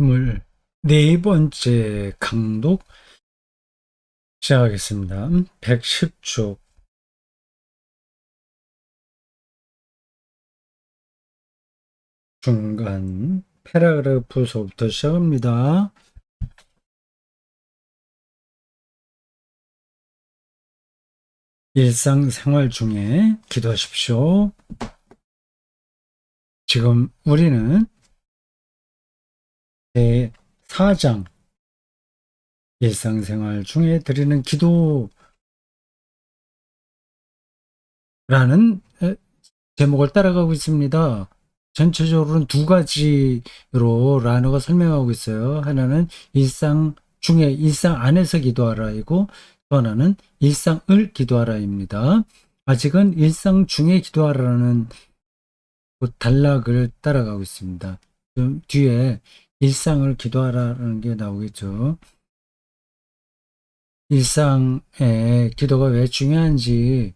24번째 강독 시작하겠습니다. 110쪽 중간 패러그래프서부터 시작합니다. 일상생활 중에 기도하십시오. 지금 우리는 제4장 일상생활 중에 드리는 기도라는 제목을 따라가고 있습니다. 전체적으로는 두 가지로 라너가 설명하고 있어요. 하나는 일상 중에 일상 안에서 기도하라이고 또 하나는 일상을 기도하라입니다. 아직은 일상 중에 기도하라는 그 단락을 따라가고 있습니다. 좀 뒤에 일상을 기도하라는 게 나오겠죠. 일상의 기도가 왜 중요한지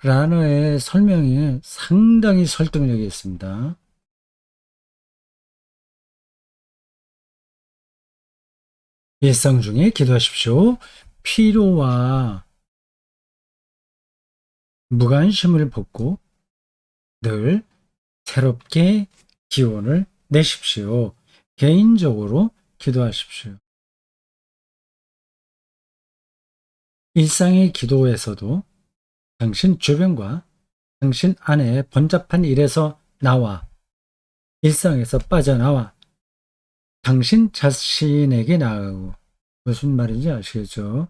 라너의 설명이 상당히 설득력이 있습니다. 일상 중에 기도하십시오. 피로와 무관심을 벗고 늘 새롭게 기운을 내십시오. 개인적으로 기도하십시오. 일상의 기도에서도 당신 주변과 당신 안에 번잡한 일에서 나와 일상에서 빠져나와 당신 자신에게 나아가고 무슨 말인지 아시겠죠?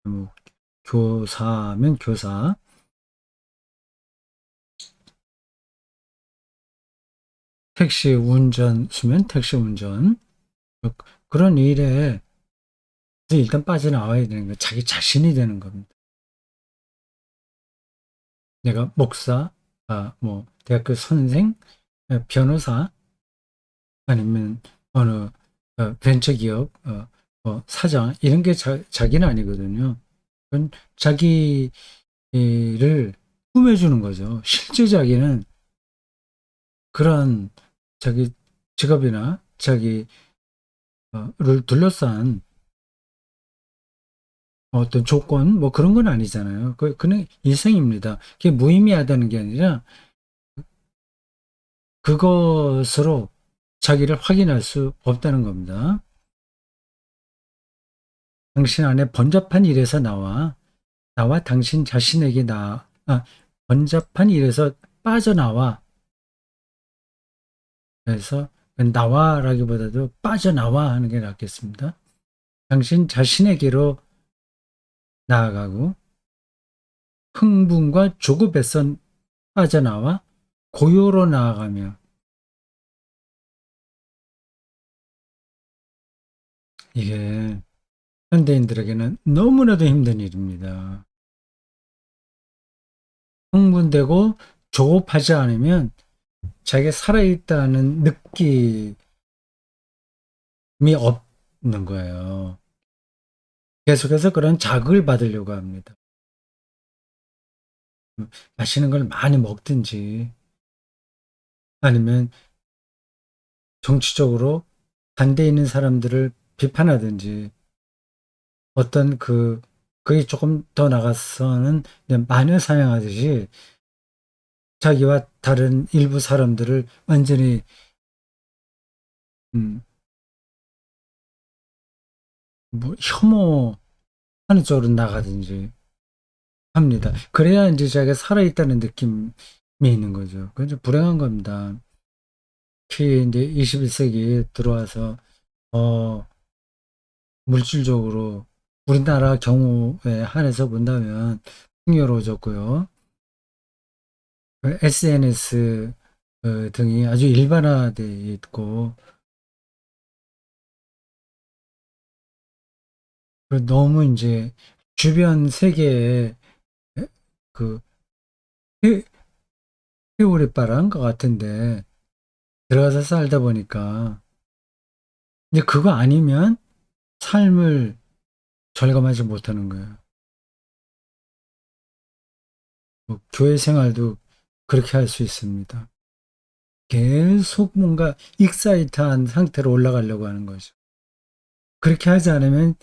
뭐 교사면 교사, 택시 운전수면 택시 운전, 그런 일에 일단 빠져나와야 되는 거예요. 자기 자신이 되는 겁니다. 내가 목사, 뭐 대학교 선생, 변호사, 아니면 어느 벤처기업 뭐 사장 이런 게 자기는 아니거든요. 그건 자기를 꾸며주는 거죠. 실제 자기는 그런 자기 직업이나 자기를 둘러싼 어떤 조건 뭐 그런 건 아니잖아요. 그는 일생입니다. 그게 무의미하다는 게 아니라 그것으로 자기를 확인할 수 없다는 겁니다. 당신 안에 번잡한 일에서 나와 당신 자신에게 번잡한 일에서 빠져나와. 그래서 나와라기보다도 빠져나와 하는 게 낫겠습니다. 당신 자신에게로 나아가고 흥분과 조급에서 빠져나와 고요로 나아가며 이게 현대인들에게는 너무나도 힘든 일입니다. 흥분되고 조급하지 않으면 자기가 살아있다는 느낌이 없는 거예요. 계속해서 그런 자극을 받으려고 합니다. 맛있는 걸 많이 먹든지 아니면 정치적으로 반대에 있는 사람들을 비판하든지 어떤 그게 조금 더 나가서는 마녀 사냥하듯이 자기와 다른 일부 사람들을 완전히 음, 뭐 혐오하는 쪽으로 나가든지 합니다. 그래야 이제 자기가 살아있다는 느낌이 있는 거죠. 그건 좀 불행한 겁니다. 특히 이제 21세기에 들어와서 물질적으로 우리나라 경우에 한해서 본다면 풍요로워졌고요. SNS 등이 아주 일반화되어 있고 너무 이제 주변 세계에 그 회- 회오리 바란 것 같은데 들어가서 살다 보니까 이제 그거 아니면 삶을 절감하지 못하는 거예요. 뭐 교회 생활도 그렇게 할 수 있습니다. 계속 뭔가 익사이트한 상태로 올라가려고 하는 거죠. 그렇게 하지 않으면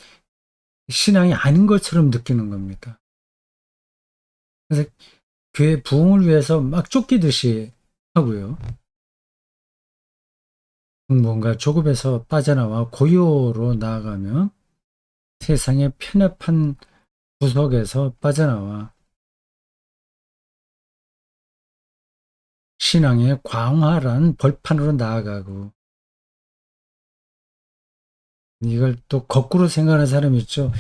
신앙이 아닌 것처럼 느끼는 겁니다. 그래서 교회 부흥을 위해서 막 쫓기듯이 하고요. 뭔가 조급에서 빠져나와 고요로 나아가며 세상의 편협한 구석에서 빠져나와 신앙의 광활한 벌판으로 나아가고, 이걸 또 거꾸로 생각하는 사람이 있죠.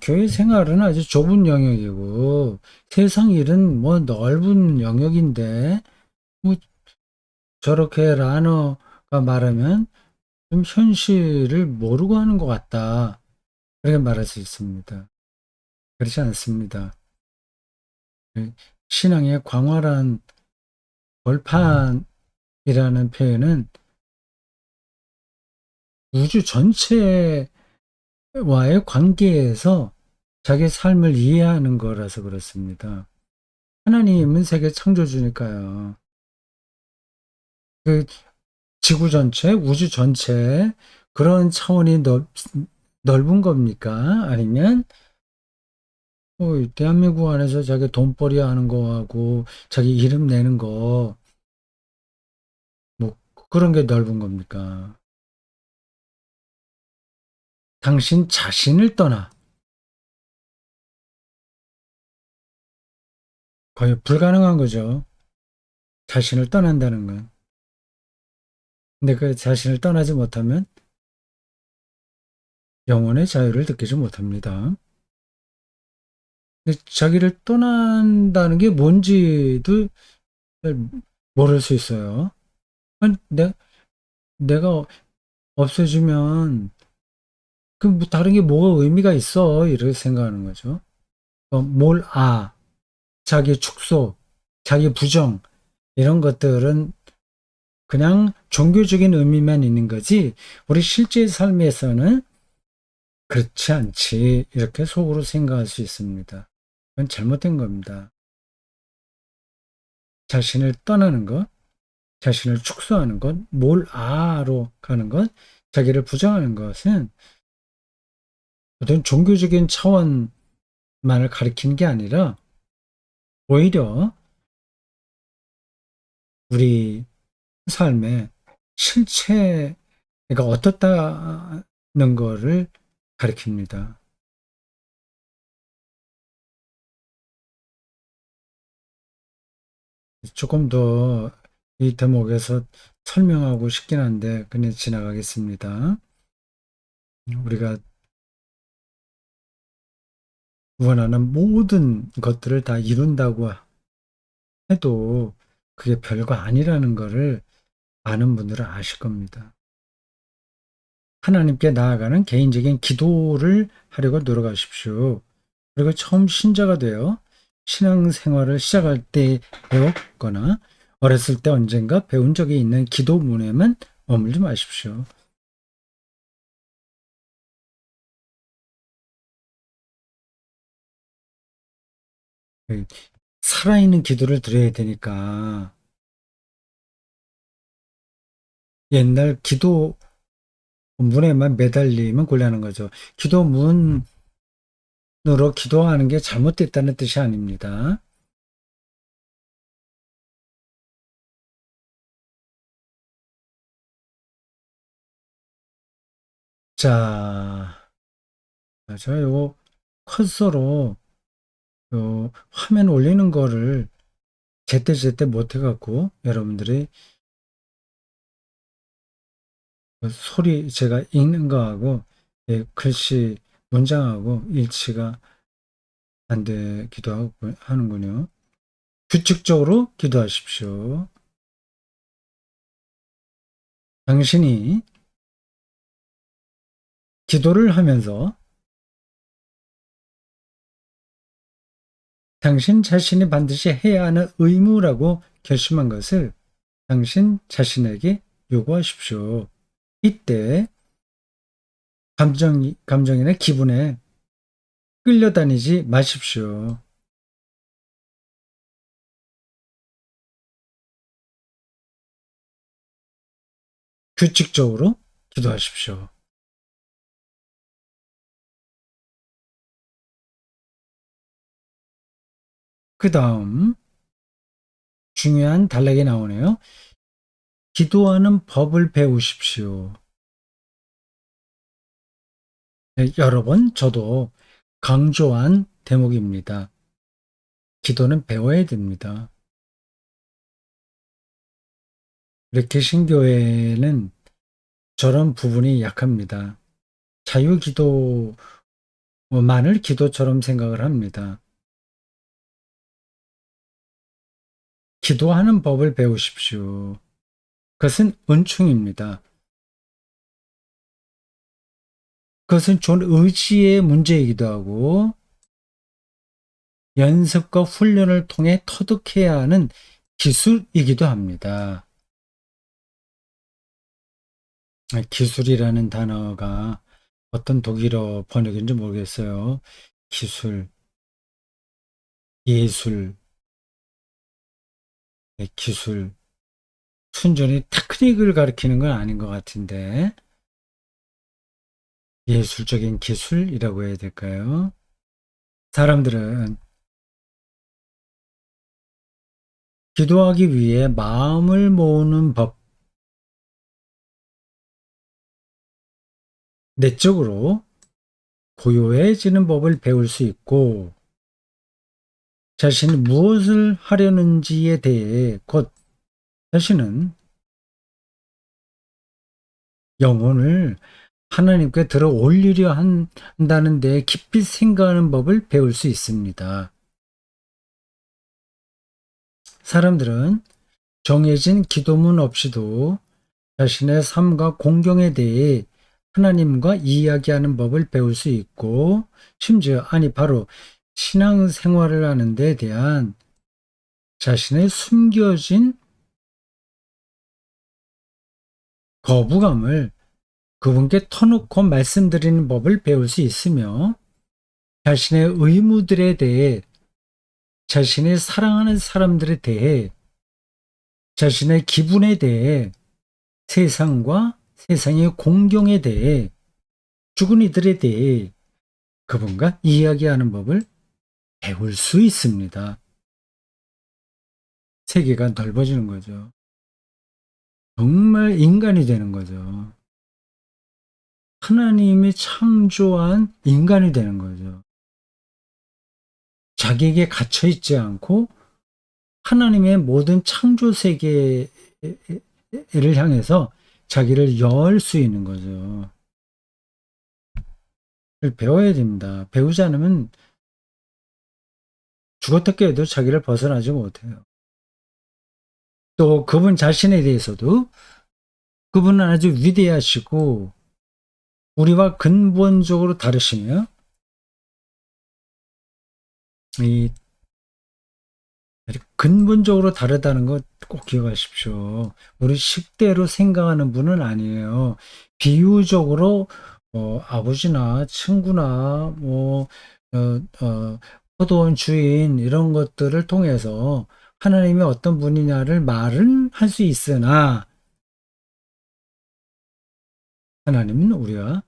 교회 생활은 아주 좁은 영역이고 세상 일은 뭐 넓은 영역인데, 뭐 저렇게 라너가 말하면 좀 현실을 모르고 하는 것 같다, 그렇게 말할 수 있습니다. 그렇지 않습니다. 신앙의 광활한 벌판이라는 표현은 우주 전체와의 관계에서 자기 삶을 이해하는 거라서 그렇습니다. 하나님은 세계 창조주니까요. 그 지구 전체, 우주 전체, 그런 차원이 넓은 겁니까? 아니면 대한민국 안에서 자기 돈벌이 하는 거하고 자기 이름 내는 거, 뭐 그런 게 넓은 겁니까? 당신 자신을 떠나, 거의 불가능한 거죠. 자신을 떠난다는 건. 근데 그 자신을 떠나지 못하면 영혼의 자유를 느끼지 못합니다. 근데 자기를 떠난다는 게 뭔지도 잘 모를 수 있어요. 아니, 내가 없어지면 뭐 다른 게 뭐가 의미가 있어, 이렇게 생각하는 거죠. 자기 축소, 자기 부정, 이런 것들은 그냥 종교적인 의미만 있는 거지 우리 실제 삶에서는 그렇지 않지, 이렇게 속으로 생각할 수 있습니다. 그건 잘못된 겁니다. 자신을 떠나는 것, 자신을 축소하는 것, 로 가는 것, 자기를 부정하는 것은 어떤 종교적인 차원만을 가리키는 게 아니라 오히려 우리 삶의 실체가 어떻다는 거를 가리킵니다. 조금 더 이 대목에서 설명하고 싶긴 한데 그냥 지나가겠습니다. 우리가 원하는 모든 것들을 다 이룬다고 해도 그게 별거 아니라는 거를 아는 분들은 아실 겁니다. 하나님께 나아가는 개인적인 기도를 하려고 노력하십시오. 그리고 처음 신자가 되어 신앙생활을 시작할 때 배웠거나 어렸을 때 언젠가 배운 적이 있는 기도문에만 머물지 마십시오. 살아있는 기도를 드려야 되니까 옛날 기도문에만 매달리면 곤란한 거죠. 기도문으로 기도하는 게 잘못됐다는 뜻이 아닙니다. 자, 제가 요 커서로 요 화면 올리는 거를 제때제때 못해갖고 여러분들이 그 소리 제가 읽는 거하고 글씨 문장하고 일치가 안 되기도 하고 하는군요. 규칙적으로 기도하십시오. 당신이 기도를 하면서 당신 자신이 반드시 해야 하는 의무라고 결심한 것을 당신 자신에게 요구하십시오. 이때 감정이나 기분에 끌려다니지 마십시오. 규칙적으로 기도하십시오. 그 다음 중요한 단락이 나오네요. 기도하는 법을 배우십시오. 네, 여러 번 저도 강조한 대목입니다. 기도는 배워야 됩니다. 우리 개신교회는 저런 부분이 약합니다. 자유기도만을 기도처럼 생각을 합니다. 기도하는 법을 배우십시오. 그것은 은총입니다. 그것은 존 의지의 문제이기도 하고 연습과 훈련을 통해 터득해야 하는 기술이기도 합니다. 기술이라는 단어가 어떤 독일어 번역인지 모르겠어요. 기술, 예술, 기술, 순전히 테크닉을 가리키는 건 아닌 것 같은데 예술적인 기술이라고 해야 될까요? 사람들은 기도하기 위해 마음을 모으는 법, 내적으로 고요해지는 법을 배울 수 있고 자신이 무엇을 하려는지에 대해 곧 자신은 영혼을 하나님께 들어 올리려 한다는 데 깊이 생각하는 법을 배울 수 있습니다. 사람들은 정해진 기도문 없이도 자신의 삶과 공경에 대해 하나님과 이야기하는 법을 배울 수 있고 심지어 바로 신앙생활을 하는 데 대한 자신의 숨겨진 거부감을 그분께 터놓고 말씀드리는 법을 배울 수 있으며 자신의 의무들에 대해 자신의 사랑하는 사람들에 대해 자신의 기분에 대해 세상과 세상의 공경에 대해 죽은 이들에 대해 그분과 이야기하는 법을 배울 수 있습니다. 세계가 넓어지는 거죠. 정말 인간이 되는 거죠. 하나님이 창조한 인간이 되는 거죠. 자기에게 갇혀 있지 않고 하나님의 모든 창조 세계를 향해서 자기를 열 수 있는 거죠. 배워야 됩니다. 배우지 않으면 죽었다 깨도 자기를 벗어나지 못해요. 또 그분 자신에 대해서도 그분은 아주 위대하시고 우리와 근본적으로 다르시며 이 근본적으로 다르다는 것 꼭 기억하십시오. 우리 식대로 생각하는 분은 아니에요. 비유적으로 아버지나 친구나 포도원 주인 이런 것들을 통해서 하나님이 어떤 분이냐를 말은 할 수 있으나 하나님은 우리가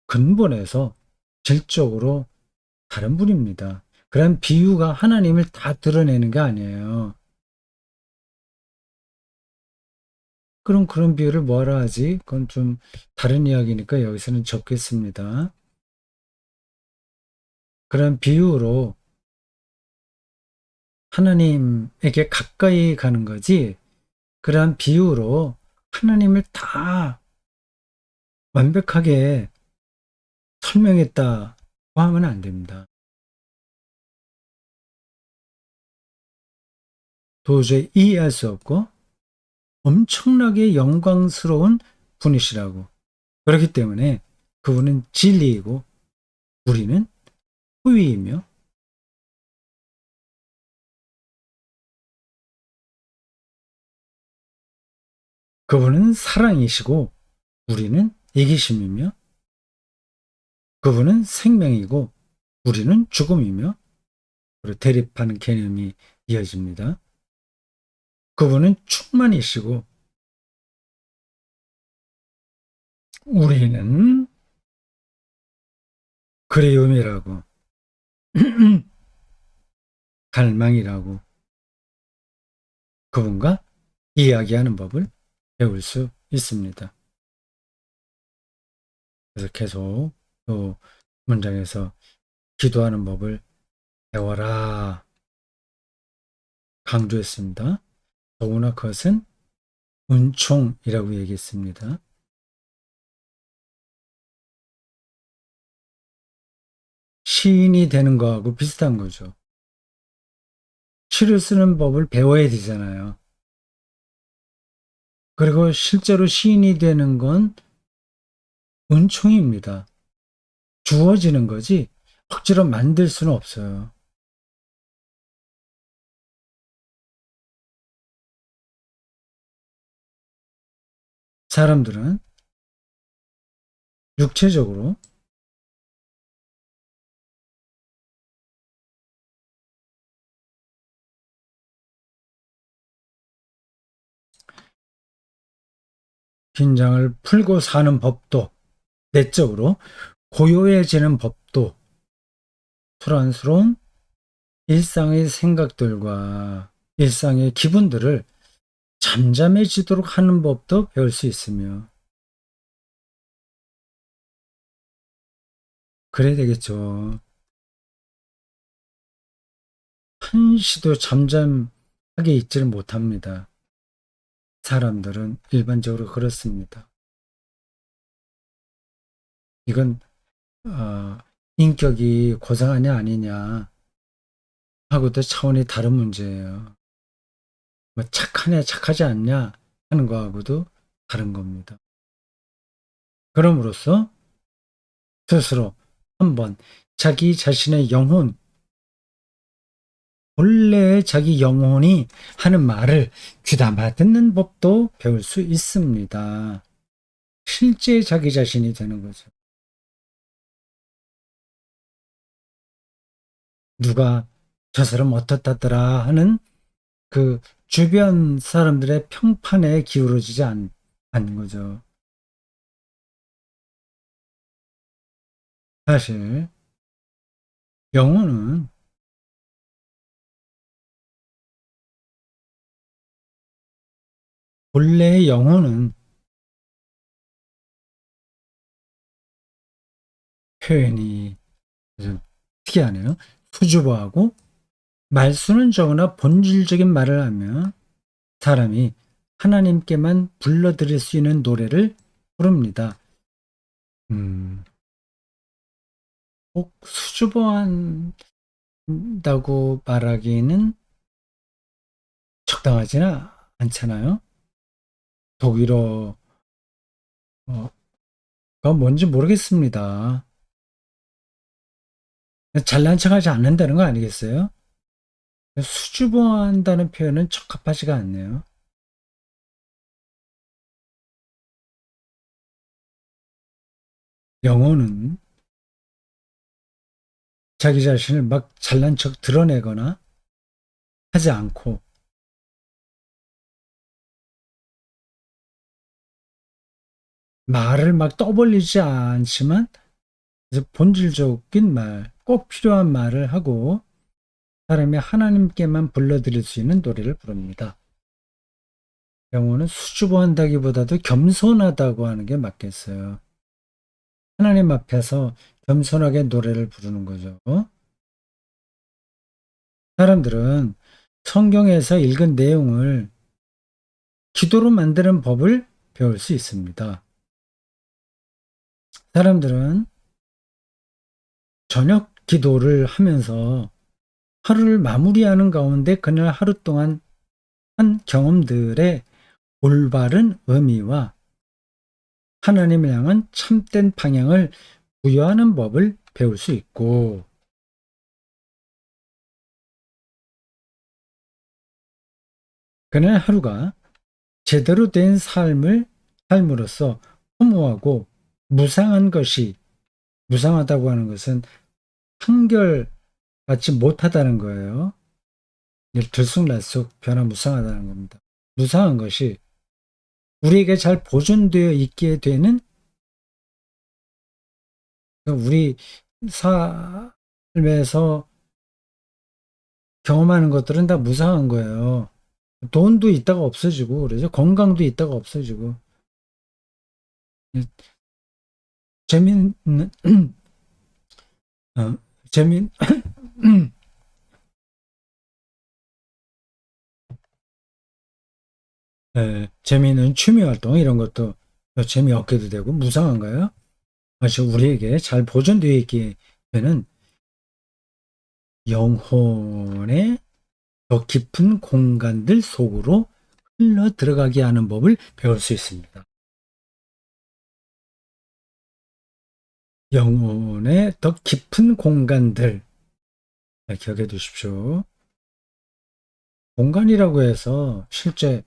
근본에서 질적으로 다른 분입니다. 그런 비유가 하나님을 다 드러내는 게 아니에요. 그럼 그런 비유를 뭐하러 하지? 그건 좀 다른 이야기니까 여기서는 적겠습니다. 그런 비유로 하나님에게 가까이 가는 거지, 그런 비유로 하나님을 다 완벽하게 설명했다고 하면 안 됩니다. 도저히 이해할 수 없고 엄청나게 영광스러운 분이시라고. 그렇기 때문에 그분은 진리이고 우리는 후위이며 그분은 사랑이시고 우리는 이기심이며 그분은 생명이고 우리는 죽음이며 대립하는 개념이 이어집니다. 그분은 충만이시고 우리는 그리움이라고, 갈망이라고 그분과 이야기하는 법을 배울 수 있습니다. 그래서 계속 또 문장에서 기도하는 법을 배워라 강조했습니다. 더구나 그것은 은총이라고 얘기했습니다. 시인이 되는 거하고 비슷한 거죠. 시를 쓰는 법을 배워야 되잖아요. 그리고 실제로 시인이 되는 건 은총입니다. 주어지는 거지 억지로 만들 수는 없어요. 사람들은 육체적으로 긴장을 풀고 사는 법도, 내적으로 고요해지는 법도, 소란스러운 일상의 생각들과 일상의 기분들을 잠잠해지도록 하는 법도 배울 수 있으며, 그래야 되겠죠. 한시도 잠잠하게 있지를 못합니다. 사람들은 일반적으로 그렇습니다. 이건 인격이 고상하냐 아니냐 하고도 차원이 다른 문제예요. 뭐 착하냐 착하지 않냐 하는 거하고도 다른 겁니다. 그럼으로써 스스로 한번 자기 자신의 영혼, 본래의 자기 영혼이 하는 말을 귀담아 듣는 법도 배울 수 있습니다. 실제 자기 자신이 되는 거죠. 누가 저 사람 어떻다더라 하는 그 주변 사람들의 평판에 기울어지지 않는 거죠. 사실 영혼은 본래의 영혼은 표현이 좀 특이하네요. 수줍어하고 말수는 적으나 본질적인 말을 하며 사람이 하나님께만 불러드릴 수 있는 노래를 부릅니다. 음, 꼭 수줍어한다고 말하기는 적당하지는 않잖아요. 독일어가 뭔지 모르겠습니다. 잘난 척하지 않는다는 거 아니겠어요? 수줍어한다는 표현은 적합하지가 않네요. 영어는 자기 자신을 막 잘난 척 드러내거나 하지 않고 말을 막 떠벌리지 않지만 본질적인 말, 꼭 필요한 말을 하고 사람이 하나님께만 불러드릴 수 있는 노래를 부릅니다. 영어는 수줍어한다기보다도 겸손하다고 하는 게 맞겠어요. 하나님 앞에서 겸손하게 노래를 부르는 거죠. 사람들은 성경에서 읽은 내용을 기도로 만드는 법을 배울 수 있습니다. 사람들은 저녁 기도를 하면서 하루를 마무리하는 가운데 그날 하루 동안 한 경험들의 올바른 의미와 하나님을 향한 참된 방향을 부여하는 법을 배울 수 있고, 그날 하루가 제대로 된 삶으로서 허무하고 무상한 것이, 무상하다고 하는 것은 한결같이 못하다는 거예요. 들쑥날쑥 변화무쌍하다는 겁니다. 무상한 것이 우리에게 잘 보존되어 있게 되는 우리 삶에서 경험하는 것들은 다 무상한 거예요. 돈도 있다가 없어지고, 그러죠. 건강도 있다가 없어지고. 재미는, 어, 재미, 재미있는 취미 활동, 이런 것도 재미없게도 되고, 무상한가요? 마치 우리에게 잘 보존되어 있게 되는 영혼의 더 깊은 공간들 속으로 흘러 들어가게 하는 법을 배울 수 있습니다. 영혼의 더 깊은 공간들, 기억해 두십시오. 공간이라고 해서 실제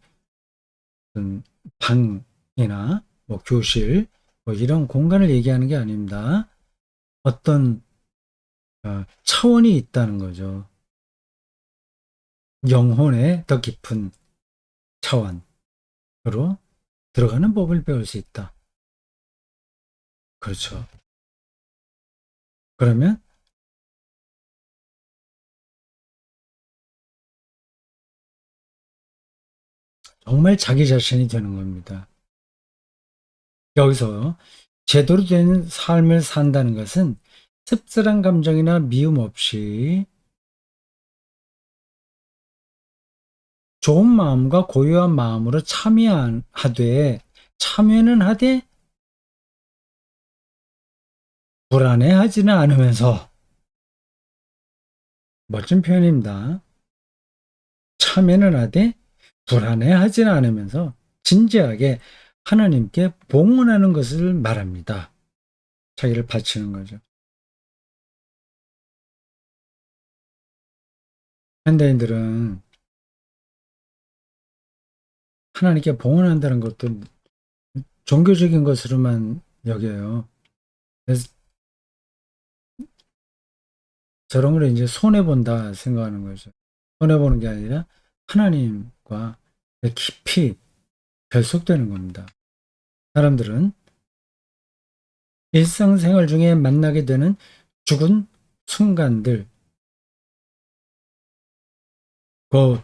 방이나 뭐 교실 뭐 이런 공간을 얘기하는 게 아닙니다. 어떤 차원이 있다는 거죠. 영혼의 더 깊은 차원으로 들어가는 법을 배울 수 있다. 그렇죠. 그러면 정말 자기 자신이 되는 겁니다. 여기서 제대로 된 삶을 산다는 것은 씁쓸한 감정이나 미움 없이 좋은 마음과 고요한 마음으로 참여는 하되 불안해하지는 않으면서, 멋진 표현입니다. 참여는 하되 불안해하지는 않으면서 진지하게 하나님께 봉헌하는 것을 말합니다. 자기를 바치는 거죠. 현대인들은 하나님께 봉헌한다는 것도 종교적인 것으로만 여겨요. 그래서 저런 걸 이제 손해본다 생각하는 거죠. 손해보는 게 아니라 하나님과 깊이 결속되는 겁니다. 사람들은 일상생활 중에 만나게 되는 죽은 순간들, 그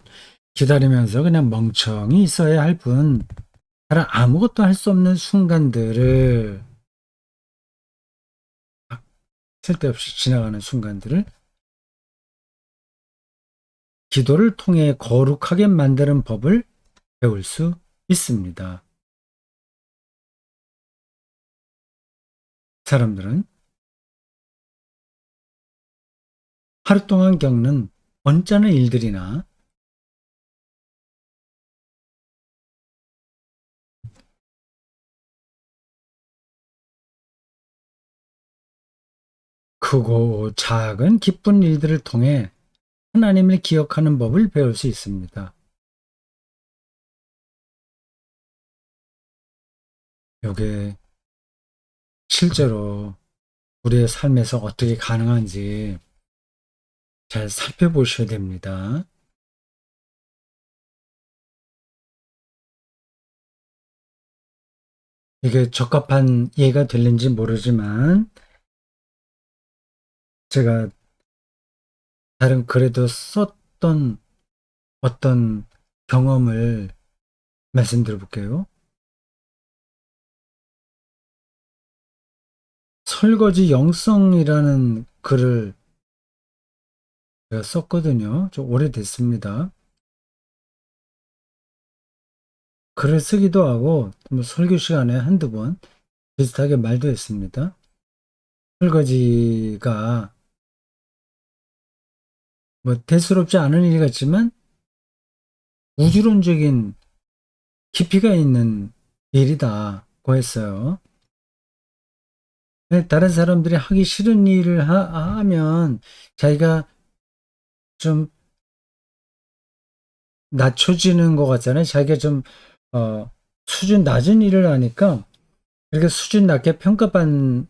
기다리면서 그냥 멍청히 있어야 할 뿐, 다른 아무것도 할 수 없는 순간들을, 쓸데없이 지나가는 순간들을 기도를 통해 거룩하게 만드는 법을 배울 수 있습니다. 사람들은 하루 동안 겪는 언짢은 일들이나 크고 작은 기쁜 일들을 통해 하나님을 기억하는 법을 배울 수 있습니다. 이게 실제로 우리의 삶에서 어떻게 가능한지 잘 살펴보셔야 됩니다. 이게 적합한 이해가 될는지 모르지만 제가 다른 글에도 썼던 어떤 경험을 말씀드려 볼게요. 설거지 영성이라는 글을 제가 썼거든요. 좀 오래됐습니다. 글을 쓰기도 하고 뭐 설교 시간에 한두 번 비슷하게 말도 했습니다. 설거지가 뭐 대수롭지 않은 일 같지만 우주론적인 깊이가 있는 일이다고 했어요. 다른 사람들이 하기 싫은 일을 하면 자기가 좀 낮춰지는 것 같잖아요. 자기가 좀 수준 낮은 일을 하니까 이렇게 수준 낮게 평가받는다고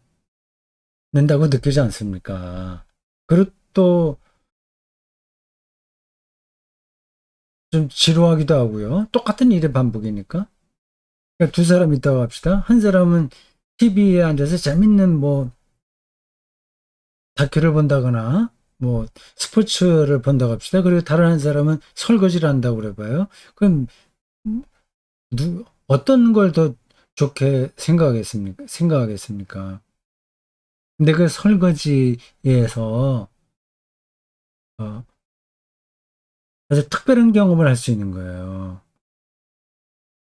느끼지 않습니까? 그리고 또 좀 지루하기도 하고요. 똑같은 일의 반복이니까. 그러니까 두 사람 있다고 합시다. 한 사람은 TV에 앉아서 재밌는 뭐 다큐를 본다거나 뭐 스포츠를 본다고 합시다. 그리고 다른 한 사람은 설거지를 한다고 그래봐요. 그럼 어떤 걸 더 좋게 생각하겠습니까? 근데 그 설거지에서 어, 아주 특별한 경험을 할 수 있는 거예요.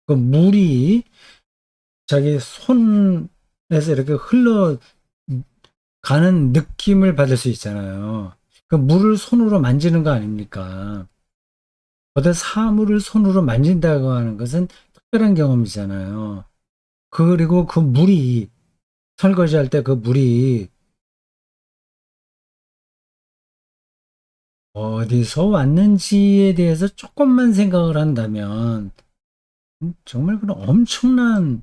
그 물이 자기 손에서 이렇게 흘러가는 느낌을 받을 수 있잖아요. 그 물을 손으로 만지는 거 아닙니까? 어떤 사물을 손으로 만진다고 하는 것은 특별한 경험이잖아요. 그리고 그 물이 설거지할 때 그 물이 어디서 왔는지에 대해서 조금만 생각을 한다면 정말 그런 엄청난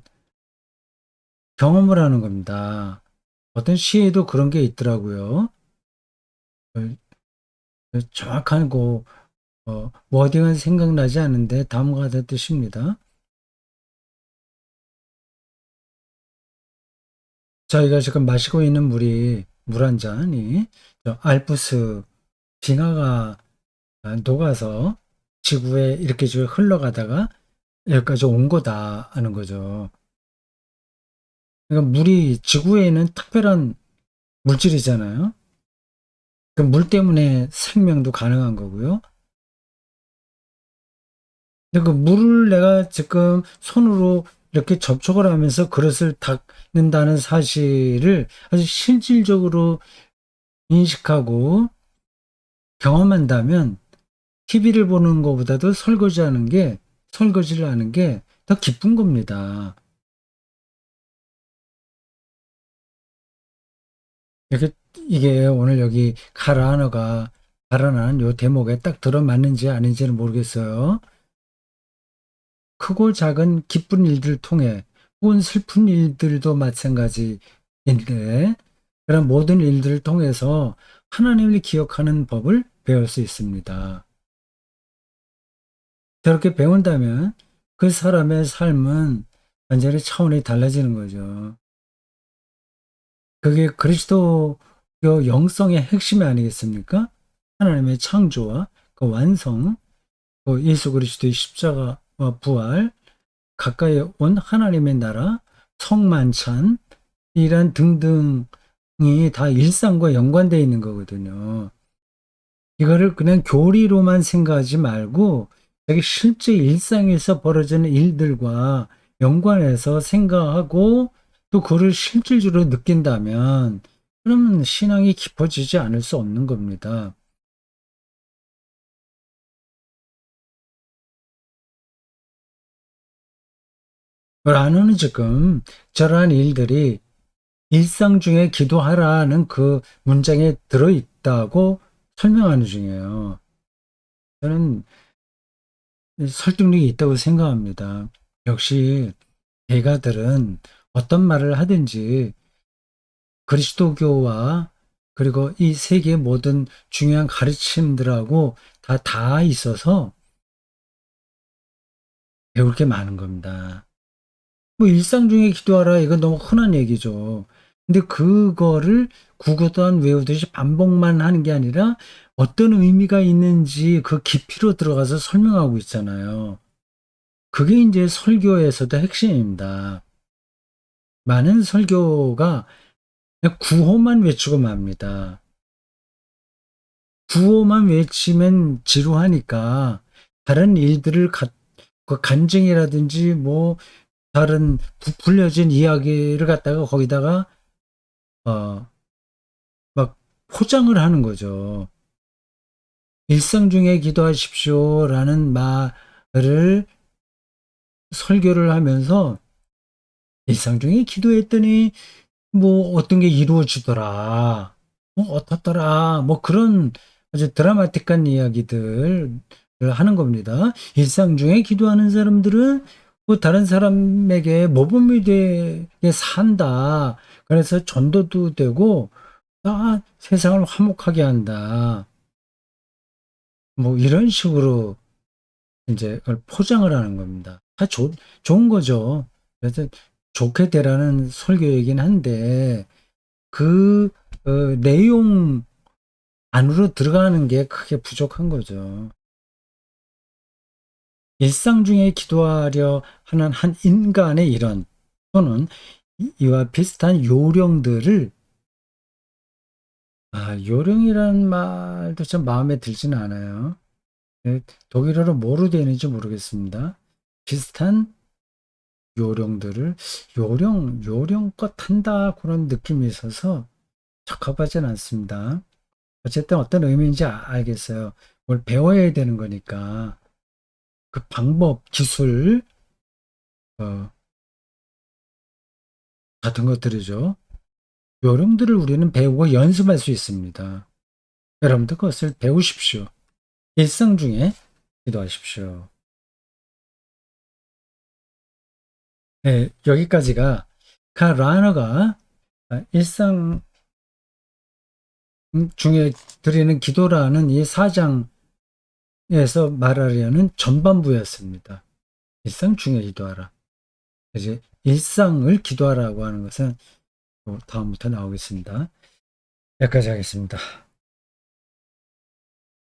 경험을 하는 겁니다. 어떤 시에도 그런 게 있더라고요. 정확한 워딩은 생각나지 않는데 다음과 같은 뜻입니다. 저희가 지금 마시고 있는 물 한 잔이 저 알프스 빙하가 녹아서 지구에 이렇게 쭉 흘러가다가 여기까지 온 거다 하는 거죠. 그러니까 물이 지구에는 특별한 물질이잖아요. 그 물 때문에 생명도 가능한 거고요. 근데 그 물을 내가 지금 손으로 이렇게 접촉을 하면서 그릇을 닦는다는 사실을 아주 실질적으로 인식하고 경험한다면 TV를 보는 것보다도 설거지를 하는 게 더 기쁜 겁니다. 이렇게, 이게 오늘 여기 카라하너가 발언한 요 대목에 딱 들어맞는지 아닌지는 모르겠어요. 크고 작은 기쁜 일들을 통해 혹은 슬픈 일들도 마찬가지인데 그런 모든 일들을 통해서 하나님을 기억하는 법을 배울 수 있습니다. 저렇게 배운다면 그 사람의 삶은 완전히 차원이 달라지는 거죠. 그게 그리스도교 영성의 핵심이 아니겠습니까? 하나님의 창조와 그 완성, 그 예수 그리스도의 십자가와 부활, 가까이 온 하나님의 나라, 성만찬, 이란 등등이 다 일상과 연관되어 있는 거거든요. 이거를 그냥 교리로만 생각하지 말고 자기 실제 일상에서 벌어지는 일들과 연관해서 생각하고 또 그를 실질적으로 느낀다면 그러면 신앙이 깊어지지 않을 수 없는 겁니다. 라노는 지금 저러한 일들이 일상 중에 기도하라는 그 문장에 들어있다고 설명하는 중이에요. 저는 설득력이 있다고 생각합니다. 역시 대가들은 어떤 말을 하든지 그리스도교와 그리고 이 세계의 모든 중요한 가르침들하고 다 있어서 배울 게 많은 겁니다. 뭐 일상 중에 기도하라 이건 너무 흔한 얘기죠. 근데 그거를 구구단 외우듯이 반복만 하는 게 아니라 어떤 의미가 있는지 그 깊이로 들어가서 설명하고 있잖아요. 그게 이제 설교에서도 핵심입니다. 많은 설교가 그냥 구호만 외치고 맙니다. 구호만 외치면 지루하니까 다른 일들을 그 간증이라든지 뭐 다른 부풀려진 이야기를 갖다가 거기다가 어, 막 포장을 하는 거죠. 일상 중에 기도하십시오라는 말을 설교를 하면서 일상 중에 기도했더니 뭐 어떤 게 이루어지더라. 뭐 어떻더라. 뭐 그런 아주 드라마틱한 이야기들을 하는 겁니다. 일상 중에 기도하는 사람들은 뭐 다른 사람에게 모범이 되게 산다. 그래서 전도도 되고 세상을 화목하게 한다. 뭐 이런 식으로 이제 그걸 포장을 하는 겁니다. 좋은 거죠. 그래서 좋게 되라는 설교이긴 한데 그 내용 안으로 들어가는 게 크게 부족한 거죠. 일상 중에 기도하려 하는 한 인간의 일원 또는 이와 비슷한 요령들을 요령이란 말도 좀 마음에 들지는 않아요. 독일어로 뭐로 되어 있는지 모르겠습니다. 비슷한 요령들을 요령껏 한다 그런 느낌이 있어서 적합하진 않습니다. 어쨌든 어떤 의미인지 알겠어요. 뭘 배워야 되는 거니까 그 방법, 기술 어, 같은 것들이죠. 요령들을 우리는 배우고 연습할 수 있습니다. 여러분도 그것을 배우십시오. 일상 중에 기도하십시오. 네, 여기까지가 라너가 일상 중에 드리는 기도라는 이 4장에서 말하려는 전반부였습니다. 일상 중에 기도하라. 이제 일상을 기도하라고 하는 것은 다음부터 나오겠습니다. 여기까지 하겠습니다.